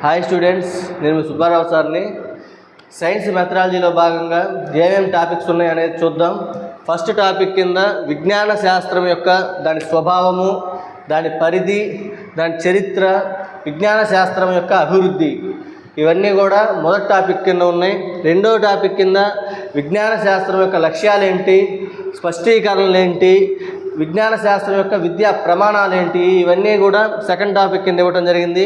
Hi students, నేను సుబ్బారావు సార్ని. Science మెథడాలజీలో భాగంగా ఏమేమి టాపిక్స్ ఉన్నాయి అనేది చూద్దాం. ఫస్ట్ టాపిక్ కింద విజ్ఞాన శాస్త్రం యొక్క దాని స్వభావము, దాని పరిధి, దాని చరిత్ర, విజ్ఞాన శాస్త్రం యొక్క అభివృద్ధి, ఇవన్నీ కూడా మొదటి టాపిక్ కింద ఉన్నాయి. రెండో టాపిక్ కింద విజ్ఞాన శాస్త్రం యొక్క లక్ష్యాలు ఏంటి, స్పష్టీకరణలు ఏంటి, విజ్ఞాన శాస్త్రం యొక్క విద్యా ప్రమాణాలు ఏంటి, ఇవన్నీ కూడా సెకండ్ టాపిక్ కింద ఇవ్వటం జరిగింది.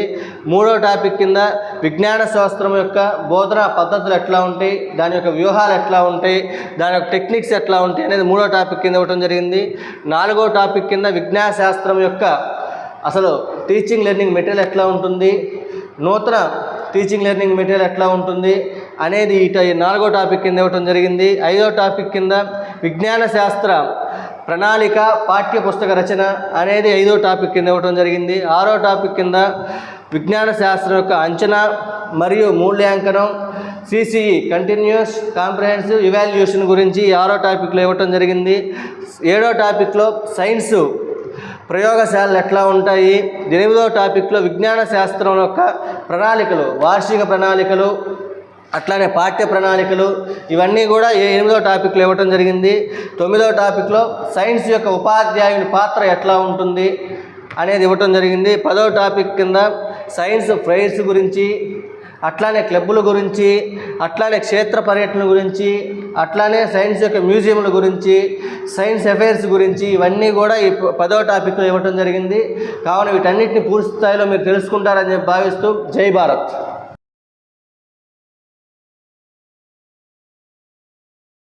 మూడో టాపిక్ కింద విజ్ఞాన శాస్త్రం యొక్క బోధనా పద్ధతులు ఎట్లా ఉంటాయి, దాని యొక్క వ్యూహాలు ఎట్లా ఉంటాయి, దాని యొక్క టెక్నిక్స్ ఎట్లా ఉంటాయి అనేది మూడో టాపిక్ కింద ఇవ్వటం జరిగింది. నాలుగో టాపిక్ కింద విజ్ఞాన శాస్త్రం యొక్క అసలు టీచింగ్ లెర్నింగ్ మెటీరియల్ ఎట్లా ఉంటుంది, నూతన టీచింగ్ లెర్నింగ్ మెటీరియల్ ఎట్లా ఉంటుంది అనేది ఈ నాలుగో టాపిక్ కింద ఇవ్వటం జరిగింది. ఐదో టాపిక్ కింద విజ్ఞాన శాస్త్ర ప్రణాళిక పాఠ్య పుస్తక రచన అనేది ఐదో టాపిక్ కింద ఇవ్వటం జరిగింది. ఆరో టాపిక్ కింద విజ్ఞాన శాస్త్రం యొక్క అంచనా మరియు మూల్యాంకనం, సిసిఈ కంటిన్యూస్ కాంప్రహెన్సివ్ ఇవాల్యుయేషన్ గురించి ఆరో టాపిక్లో ఇవ్వటం జరిగింది. ఏడో టాపిక్లో సైన్సు ప్రయోగశాలలు ఎట్లా ఉంటాయి. ఎనిమిదో టాపిక్లో విజ్ఞాన శాస్త్రం యొక్క ప్రణాళికలు, వార్షిక ప్రణాళికలు, అట్లానే పాఠ్య ప్రణాళికలు, ఇవన్నీ కూడా ఎనిమిదో టాపిక్లో ఇవ్వటం జరిగింది. తొమ్మిదో టాపిక్లో సైన్స్ యొక్క ఉపాధ్యాయుని పాత్ర ఎట్లా ఉంటుంది అనేది ఇవ్వటం జరిగింది. పదో టాపిక్ కింద సైన్స్ ఫెయిర్స్ గురించి, అట్లానే క్లబ్బుల గురించి, అట్లానే క్షేత్ర పర్యటన గురించి, అట్లానే సైన్స్ యొక్క మ్యూజియంల గురించి, సైన్స్ అఫైర్స్ గురించి, ఇవన్నీ కూడా ఈ పదో టాపిక్లో ఇవ్వటం జరిగింది. కావున వీటన్నిటిని పూర్తి స్థాయిలో మీరు తెలుసుకుంటారని చెప్పి భావిస్తూ జై భారత్.